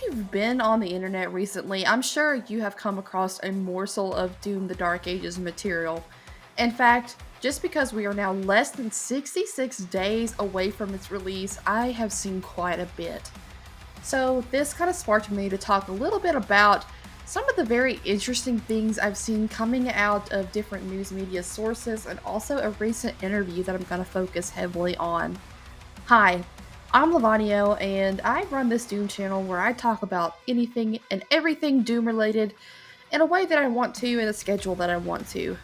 you've been on the internet recently, I'm sure you have come across a morsel of Doom the Dark Ages material. In fact, just because we are now less than 66 days away from its release, I have seen quite a bit. So, this kind of sparked me to talk a little bit about some of the very interesting things I've seen coming out of different news media sources and also a recent interview that I'm going to focus heavily on. Hi, I'm Lavanio, and I run this Doom channel where I talk about anything and everything Doom related in a way that I want to, in a schedule that I want to.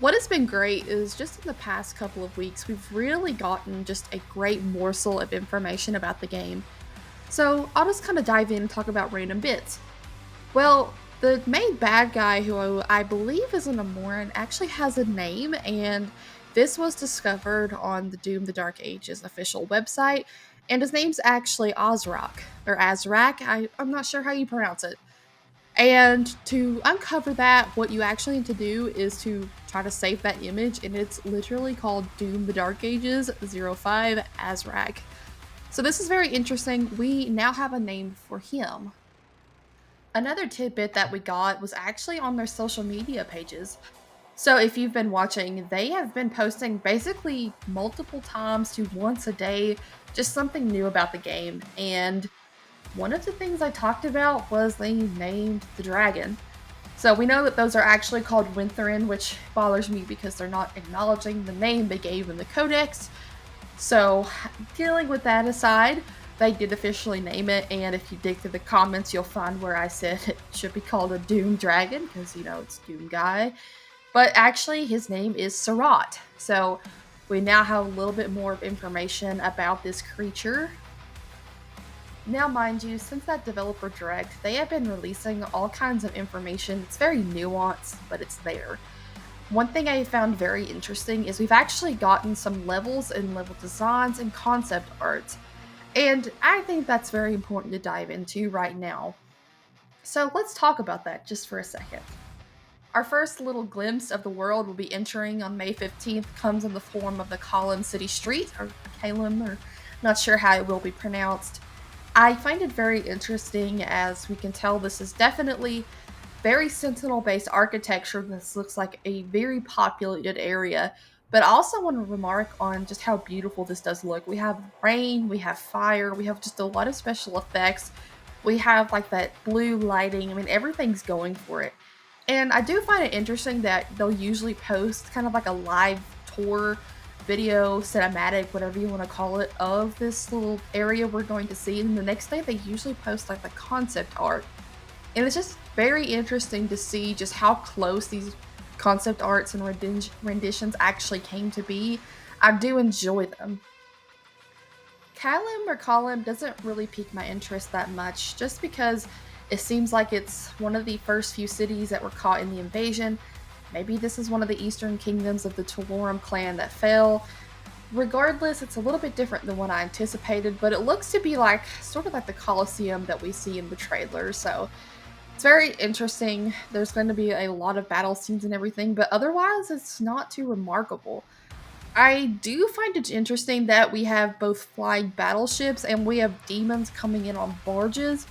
What has been great is just in the past couple of weeks, we've really gotten just a great morsel of information about the game. So I'll just kind of dive in and talk about random bits. Well, the main bad guy, who I believe is an Amoran, actually has a name, and this was discovered on the Doom the Dark Ages official website, and his name's actually Ozrak, or Azrak, I'm not sure how you pronounce it. And to uncover that, what you actually need to do is to try to save that image, and it's literally called Doom the Dark Ages 05 Azrak. So this is very interesting. We now have a name for him. Another tidbit that we got was actually on their social media pages. So if you've been watching, they have been posting basically multiple times to once a day, just something new about the game. And one of the things I talked about was they named the dragon. So we know that those are actually called Wintherin, which bothers me because they're not acknowledging the name they gave in the codex. So, dealing with that aside, they did officially name it, and if you dig through the comments, you'll find where I said it should be called a Doom Dragon, because, it's Doom Guy. But actually, his name is Sarat. So, we now have a little bit more of information about this creature. Now, mind you, since that developer direct, they have been releasing all kinds of information. It's very nuanced, but it's there. One thing I found very interesting is we've actually gotten some levels and level designs and concept art. And I think that's very important to dive into right now. So let's talk about that just for a second. Our first little glimpse of the world we'll be entering on May 15th comes in the form of the Kalem City Street, or Kalem, or not sure how it will be pronounced. I find it very interesting as we can tell this is definitely very Sentinel based architecture. This looks like a very populated area. But I also want to remark on just how beautiful this does look. We have rain, we have fire, we have just a lot of special effects. We have like that blue lighting. I mean, everything's going for it. And I do find it interesting that they'll usually post kind of like a live tour video, cinematic, whatever you want to call it, of this little area we're going to see. And the next day, they usually post like the concept art. And it's just very interesting to see just how close these concept arts and renditions actually came to be. I do enjoy them. Callum or Column doesn't really pique my interest that much, just because it seems like it's one of the first few cities that were caught in the invasion. Maybe this is one of the eastern kingdoms of the Talorum clan that fell. Regardless, it's a little bit different than what I anticipated, but it looks to be like sort of like the Colosseum that we see in the trailer, so it's very interesting. There's going to be a lot of battle scenes and everything, but otherwise, it's not too remarkable. I do find it interesting that we have both flying battleships and we have demons coming in on barges.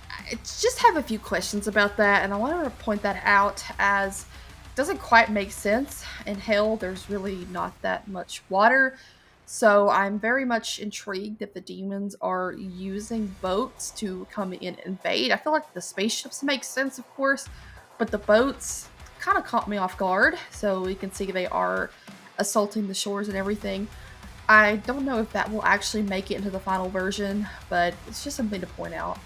I just have a few questions about that, and I want to point that out as it doesn't quite make sense. In hell, there's really not that much water, so I'm very much intrigued that the demons are using boats to come in and invade. I feel like the spaceships make sense, of course, but the boats kind of caught me off guard, so we can see they are assaulting the shores and everything. I don't know if that will actually make it into the final version, but it's just something to point out.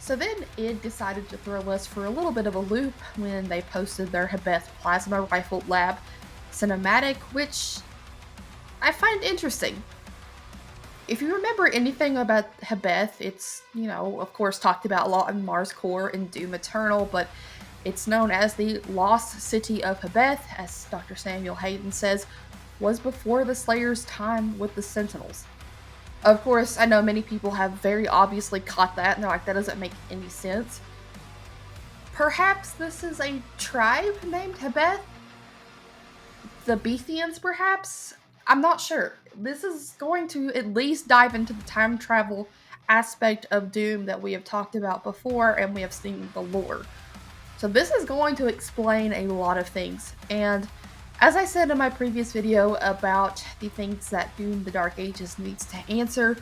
So then id decided to throw us for a little bit of a loop when they posted their Hebeth Plasma Rifle Lab cinematic, which I find interesting. If you remember anything about Hebeth, it's, of course, talked about a lot in Mars Core and Doom Eternal, but it's known as the Lost City of Hebeth, as Dr. Samuel Hayden says, was before the Slayer's time with the Sentinels. Of course, I know many people have very obviously caught that, and they're like, that doesn't make any sense. Perhaps this is a tribe named Hebeth? The Beathians, perhaps? I'm not sure. This is going to at least dive into the time travel aspect of Doom that we have talked about before and we have seen the lore. So this is going to explain a lot of things. And as I said in my previous video about the things that Doom the Dark Ages needs to answer,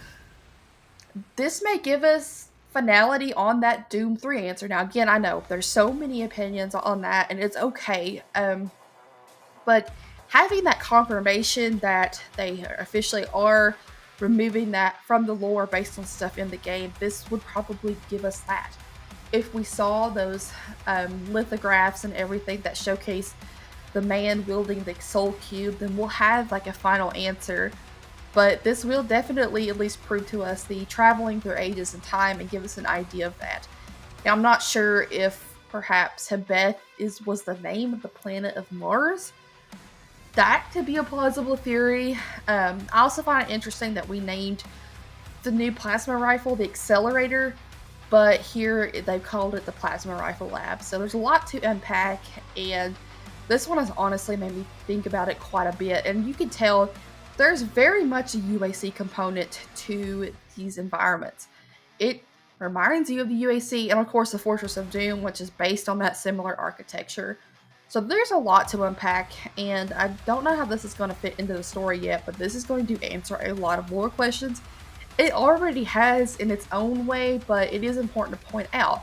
this may give us finality on that Doom 3 answer. Now, again, I know there's so many opinions on that, and it's okay. But having that confirmation that they officially are removing that from the lore based on stuff in the game, this would probably give us that. If we saw those lithographs and everything that showcase the man wielding the soul cube, then we'll have like a final answer. But this will definitely at least prove to us the traveling through ages and time and give us an idea of that. Now, I'm not sure if perhaps Hebeth was the name of the planet of Mars. That could be a plausible theory. I also find it interesting that we named the new plasma rifle the Accelerator, but here they've called it the Plasma Rifle Lab. So there's a lot to unpack, and this one has honestly made me think about it quite a bit. And you can tell there's very much a UAC component to these environments. It reminds you of the UAC and of course the Fortress of Doom, which is based on that similar architecture. So there's a lot to unpack, and I don't know how this is going to fit into the story yet, but this is going to answer a lot of lore questions. It already has in its own way, but it is important to point out.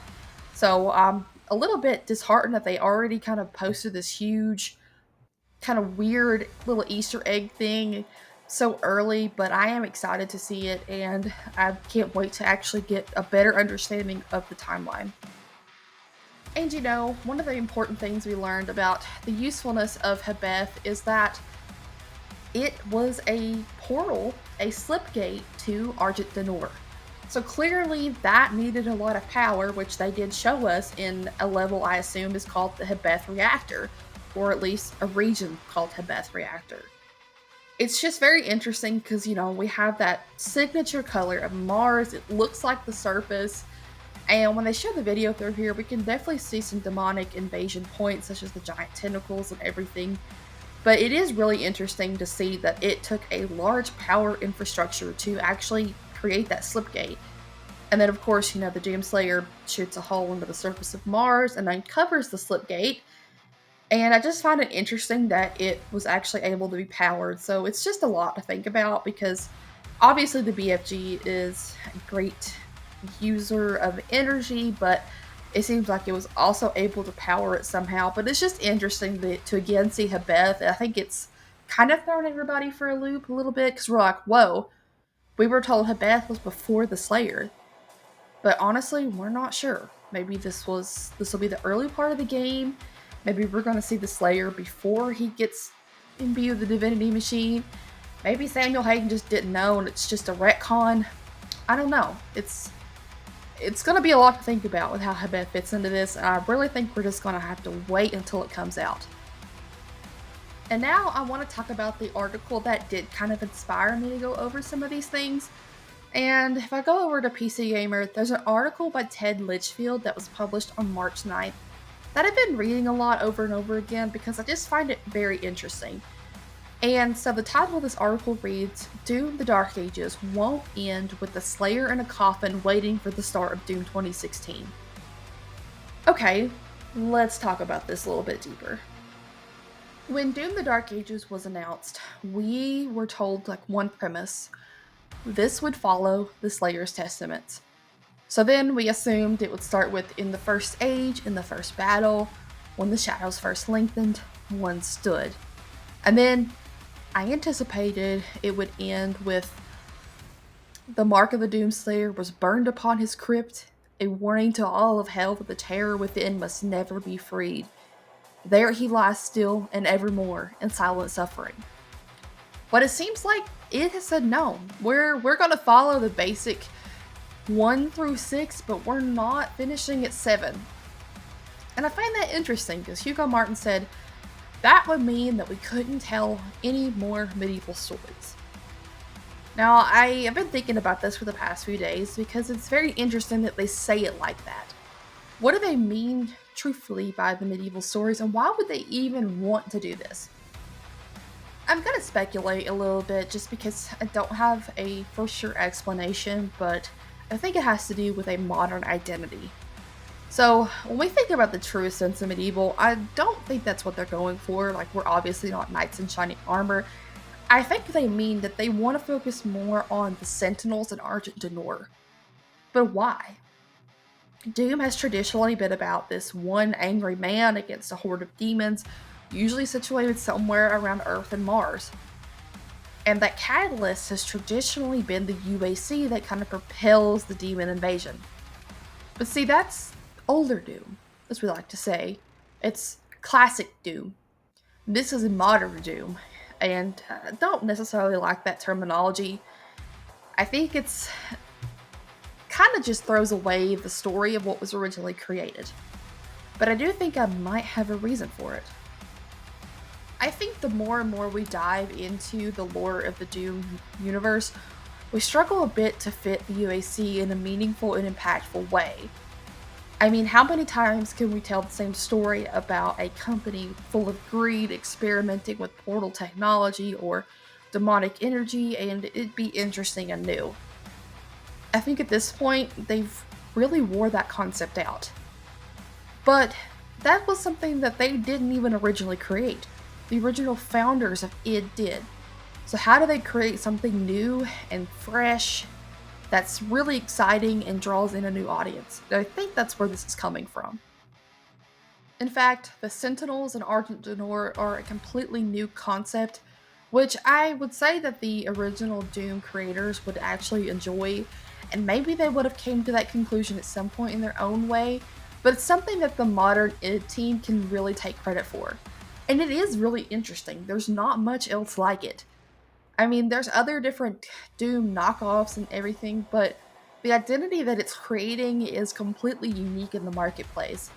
So I'm a little bit disheartened that they already kind of posted this huge, kind of weird little Easter egg thing so early, but I am excited to see it, and I can't wait to actually get a better understanding of the timeline. And you know, one of the important things we learned about the usefulness of Hebeth is that it was a portal, a slipgate to Argent D'Nur. So clearly that needed a lot of power, which they did show us in a level I assume is called the Hebeth Reactor, or at least a region called Hebeth Reactor. It's just very interesting because, you know, we have that signature color of Mars. It looks like the surface. And when they show the video through here, we can definitely see some demonic invasion points, such as the giant tentacles and everything. But it is really interesting to see that it took a large power infrastructure to actually create that slipgate. And then, of course, you know, the Doomslayer shoots a hole into the surface of Mars and then covers the slipgate. And I just find it interesting that it was actually able to be powered. So it's just a lot to think about because obviously the BFG is a great user of energy, but it seems like it was also able to power it somehow. But it's just interesting to again see Hebeth. I think it's kind of thrown everybody for a loop a little bit because we're like, whoa, we were told Hebeth was before the Slayer. But honestly, we're not sure. Maybe this will be the early part of the game. Maybe we're going to see the Slayer before he gets imbued with the Divinity Machine. Maybe Samuel Hayden just didn't know and it's just a retcon. I don't know. It's going to be a lot to think about with how Hebeth fits into this, and I really think we're just going to have to wait until it comes out. And now I want to talk about the article that did kind of inspire me to go over some of these things. And if I go over to PC Gamer, there's an article by Ted Litchfield that was published on March 9th that I've been reading a lot over and over again because I just find it very interesting. And so the title of this article reads, Doom the Dark Ages won't end with the Slayer in a coffin waiting for the start of Doom 2016. Okay, let's talk about this a little bit deeper. When Doom the Dark Ages was announced, we were told like one premise. This would follow the Slayer's Testament. So then we assumed it would start with in the first age, in the first battle, when the shadows first lengthened, one stood. And then I anticipated it would end with the mark of the Doomslayer was burned upon his crypt, a warning to all of hell that the terror within must never be freed. There he lies still and evermore in silent suffering. But it seems like it has said no. We're going to follow the basic 1 through 6, but we're not finishing at 7. And I find that interesting because Hugo Martin said that would mean that we couldn't tell any more medieval stories. Now, I have been thinking about this for the past few days because it's very interesting that they say it like that. What do they mean truthfully by the medieval stories, and why would they even want to do this? I'm going to speculate a little bit just because I don't have a for sure explanation, but I think it has to do with a modern identity. So, when we think about the truest sense of medieval, I don't think that's what they're going for. Like, we're obviously not knights in shining armor. I think they mean that they want to focus more on the Sentinels and Argent Denor. But why? Doom has traditionally been about this one angry man against a horde of demons, usually situated somewhere around Earth and Mars. And that catalyst has traditionally been the UAC that kind of propels the demon invasion. But see, that's older Doom, as we like to say. It's classic Doom. This is modern Doom, and I don't necessarily like that terminology. I think it's kind of just throws away the story of what was originally created. But I do think I might have a reason for it. I think the more and more we dive into the lore of the Doom universe, we struggle a bit to fit the UAC in a meaningful and impactful way. I mean, how many times can we tell the same story about a company full of greed experimenting with portal technology or demonic energy and it'd be interesting and new? I think at this point, they've really wore that concept out. But that was something that they didn't even originally create. The original founders of id did. So how do they create something new and fresh that's really exciting and draws in a new audience? And I think that's where this is coming from. In fact, the Sentinels and Argent Denor are a completely new concept, which I would say that the original Doom creators would actually enjoy, and maybe they would have came to that conclusion at some point in their own way, but it's something that the modern id team can really take credit for. And it is really interesting. There's not much else like it. I mean, there's other different Doom knockoffs and everything, but the identity that it's creating is completely unique in the marketplace.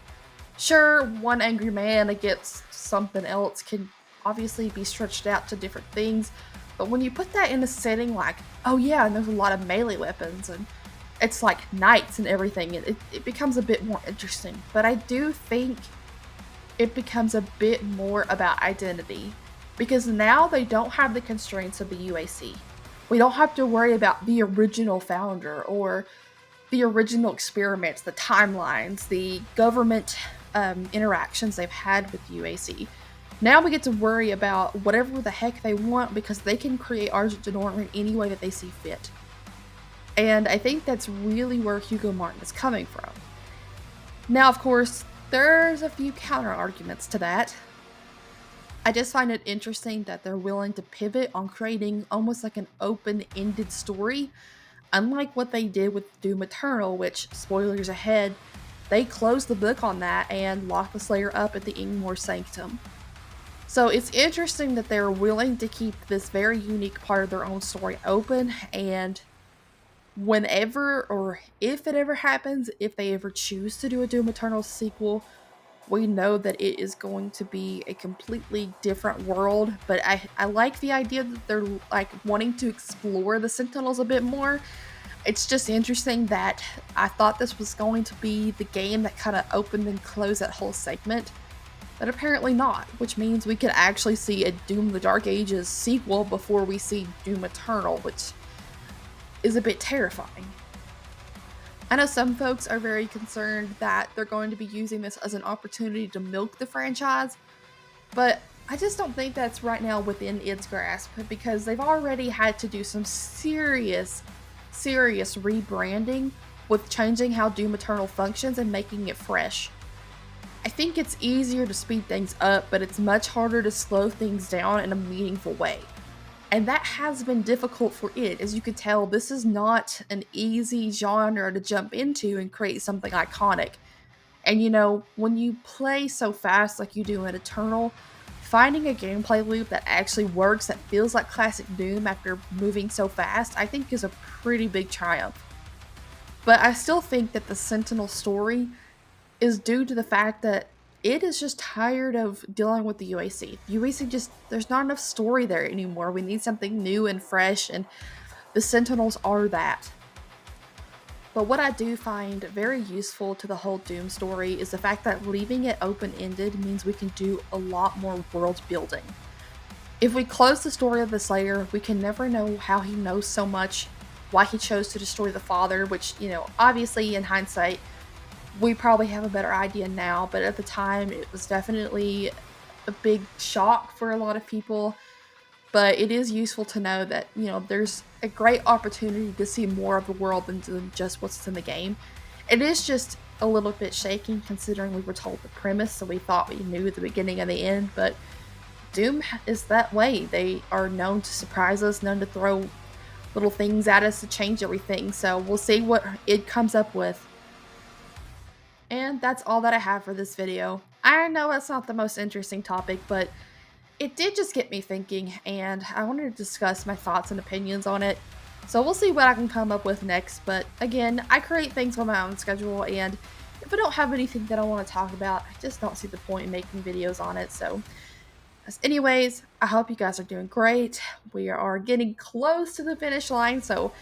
Sure, one angry man against something else can obviously be stretched out to different things, but when you put that in a setting like, oh yeah, and there's a lot of melee weapons and it's like knights and everything, it becomes a bit more interesting. But I do think it becomes a bit more about identity because now they don't have the constraints of the UAC. We don't have to worry about the original founder or the original experiments, the timelines, the government interactions they've had with UAC. Now we get to worry about whatever the heck they want because they can create Argent Denor in any way that they see fit. And I think that's really where Hugo Martin is coming from. Now, of course, there's a few counter arguments to that. I just find it interesting that they're willing to pivot on creating almost like an open-ended story, unlike what they did with Doom Eternal, which, spoilers ahead, they closed the book on that and locked the Slayer up at the Ingmar Sanctum. So it's interesting that they're willing to keep this very unique part of their own story open, and whenever or if it ever happens, if they ever choose to do a Doom Eternal sequel, we know that it is going to be a completely different world. But I like the idea that they're like wanting to explore the Sentinels a bit more. It's just interesting that I thought this was going to be the game that kind of opened and closed that whole segment, but apparently not, which means we could actually see a Doom the Dark Ages sequel before we see Doom Eternal, which is a bit terrifying. I know some folks are very concerned that they're going to be using this as an opportunity to milk the franchise, but I just don't think that's right now within id's grasp because they've already had to do some serious rebranding with changing how Doom Eternal functions and making it fresh. I think it's easier to speed things up, but it's much harder to slow things down in a meaningful way. And that has been difficult for it. As you can tell, this is not an easy genre to jump into and create something iconic. And you know, when you play so fast like you do in Eternal, finding a gameplay loop that actually works, that feels like classic Doom after moving so fast, I think is a pretty big triumph. But I still think that the Sentinel story is due to the fact that it is just tired of dealing with the UAC. UAC just, there's not enough story there anymore. We need something new and fresh, and the Sentinels are that. But what I do find very useful to the whole Doom story is the fact that leaving it open-ended means we can do a lot more world building. If we close the story of the Slayer, we can never know how he knows so much why he chose to destroy the father, which, you know, obviously in hindsight, we probably have a better idea now, but at the time it was definitely a big shock for a lot of people. But it is useful to know that, you know, there's a great opportunity to see more of the world than just what's in the game. It is just a little bit shaking considering we were told the premise, so we thought we knew the beginning and the end, but Doom is that way. They are known to surprise us, known to throw little things at us to change everything. So we'll see what it comes up with. And that's all that I have for this video. I know it's not the most interesting topic, but it did just get me thinking, and I wanted to discuss my thoughts and opinions on it. So we'll see what I can come up with next, but again, I create things on my own schedule, and if I don't have anything that I want to talk about, I just don't see the point in making videos on it. So anyways, I hope you guys are doing great. We are getting close to the finish line, so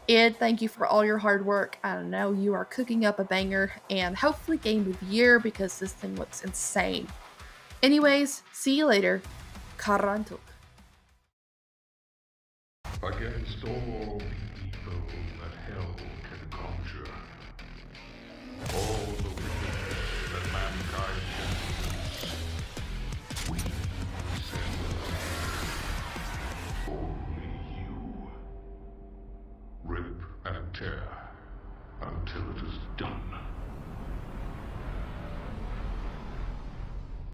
Ed, thank you for all your hard work. I know you are cooking up a banger, and hopefully game of the year, because this thing looks insane. Anyways, see you later. Karantuk. Against all the evil that hell can conjure, all the wickedness that mankind can produce, we send only you. Rip and tear until it is done.